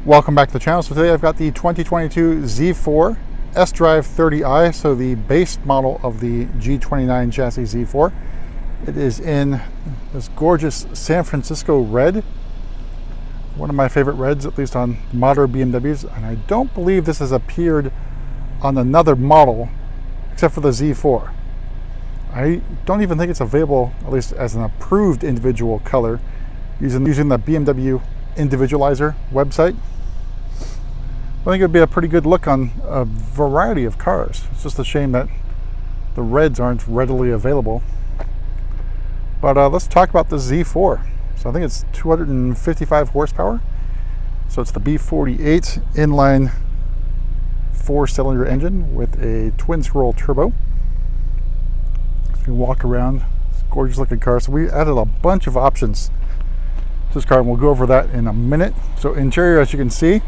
Welcome back to the channel. So today I've got the 2022 Z4 sDrive30i, so the base model of the G29 chassis Z4. It is in this gorgeous San Francisco red, one of my favorite reds, at least on modern BMWs, and I don't believe this has appeared on another model except for the Z4. I don't even think it's available, at least as an approved individual color, using the BMW Individualizer website. I think it would be a pretty good look on a variety of cars. It's just a shame that the reds aren't readily available. But let's talk about the Z4. So I think it's 255 horsepower. So it's the B48 inline 4-cylinder engine with a twin scroll turbo. If you walk around, it's a gorgeous looking car. So we added a bunch of options to this car, and we'll go over that in a minute. So interior, as you can see,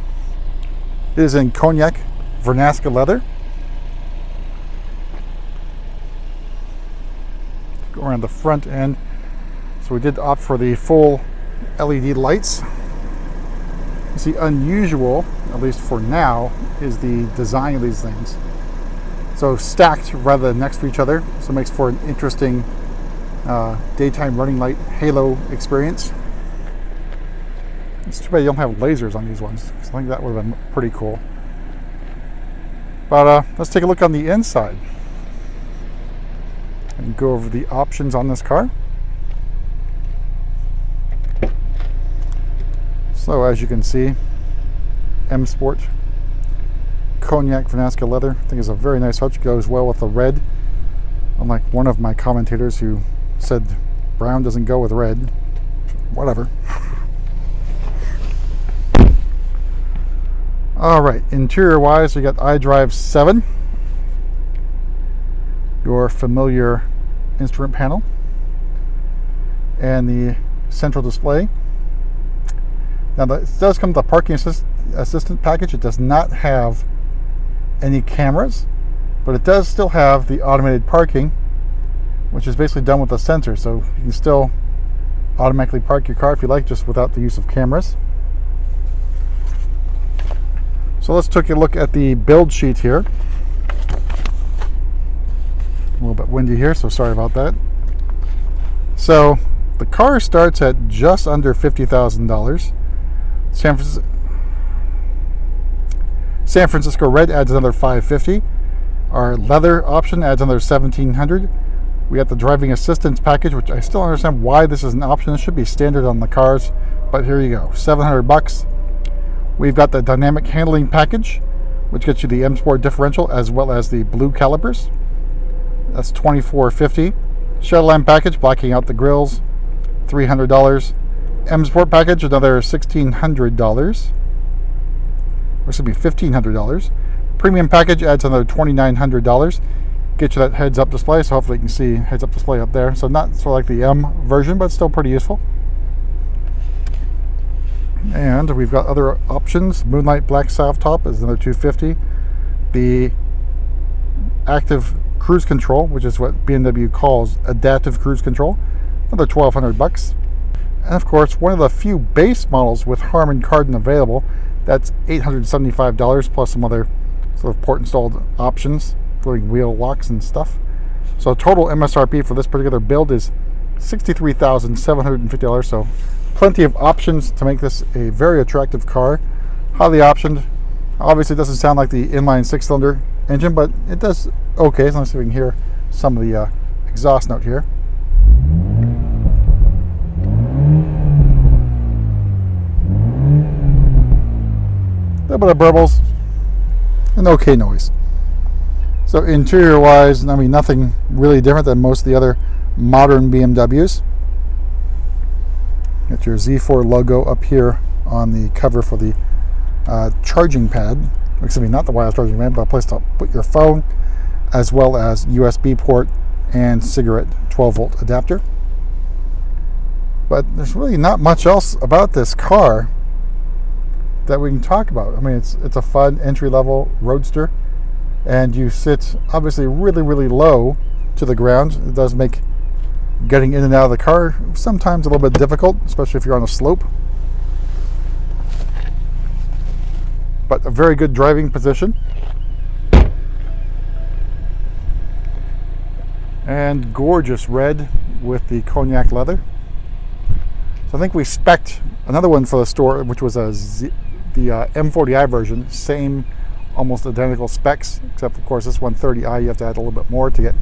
it is in cognac Vernasca leather. Go around the front end. So we did opt for the full LED lights. You see, unusual, at least for now, is the design of these things. So stacked rather than next to each other. So it makes for an interesting daytime running light halo experience. It's too bad you don't have lasers on these ones. I think that would have been pretty cool. But let's take a look on the inside and go over the options on this car. So as you can see, M Sport cognac Vernasca leather. I think it's a very nice touch. Goes well with the red. Unlike one of my commentators who said brown doesn't go with red. Whatever. All right, interior wise, we got iDrive 7, your familiar instrument panel, and the central display. Now, it does come with a parking assistant package. It does not have any cameras, but it does still have the automated parking, which is basically done with a sensor. So you can still automatically park your car if you like, just without the use of cameras. So let's take a look at the build sheet here. A little bit windy here, so sorry about that. So the car starts at just under $50,000. San Francisco red adds another $550. Our leather option adds another $1,700. We got the driving assistance package, which I still don't understand why this is an option. It should be standard on the cars, but here you go, $700. We've got the dynamic handling package, which gets you the M Sport differential as well as the blue calipers. That's $2,450. Shed lamp package, blacking out the grills, $300. M Sport package, another $1,600. Or this would be $1,500. Premium package adds another $2,900. Get you that heads-up display, so hopefully you can see heads-up display up there. So not sort of like the M version, but still pretty useful. And we've got other options. Moonlight black soft top is another $250. The active cruise control, which is what BMW calls adaptive cruise control, another $1,200. And of course, one of the few base models with Harman Kardon available, that's $875 plus some other sort of port installed options, including wheel locks and stuff. So total MSRP for this particular build is $63,750. So plenty of options to make this a very attractive car. Highly optioned. Obviously, it doesn't sound like the inline 6-cylinder engine, but it does okay. So let's see if we can hear some of the exhaust note here. A little bit of burbles, and okay noise. So interior-wise, I mean, nothing really different than most of the other modern BMWs. Got your Z4 logo up here on the cover for the charging pad. Excuse me, not the wireless charging pad, but a place to put your phone, as well as USB port and cigarette 12-volt adapter. But there's really not much else about this car that we can talk about. I mean, it's a fun entry-level roadster, and you sit obviously really, really low to the ground. It does make getting in and out of the car sometimes a little bit difficult, especially if you're on a slope. but a very good driving position. And gorgeous red with the cognac leather. So I think we spec'd another one for the store, which was the M40i version. Same, almost identical specs, except of course this one 30i, you have to add a little bit more to get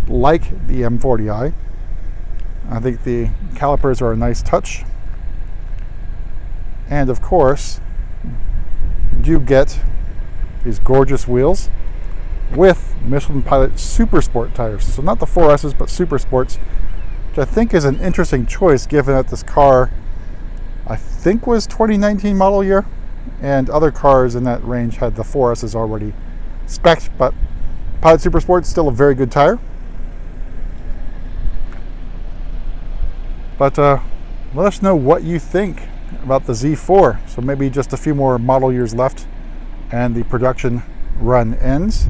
like the M40i. I think the calipers are a nice touch. And of course, you get these gorgeous wheels with Michelin Pilot Super Sport tires. So not the 4S's, but Super Sports, which I think is an interesting choice given that this car, I think, was 2019 model year, and other cars in that range had the 4S's already spec'd, but Pilot Super Sport is still a very good tire. But let us know what you think about the Z4. So maybe just a few more model years left and the production run ends.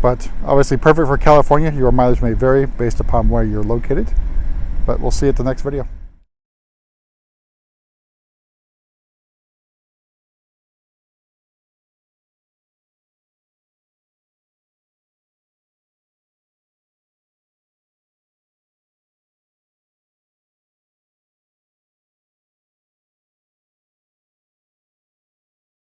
But obviously perfect for California. Your mileage may vary based upon where you're located. But we'll see you at the next video.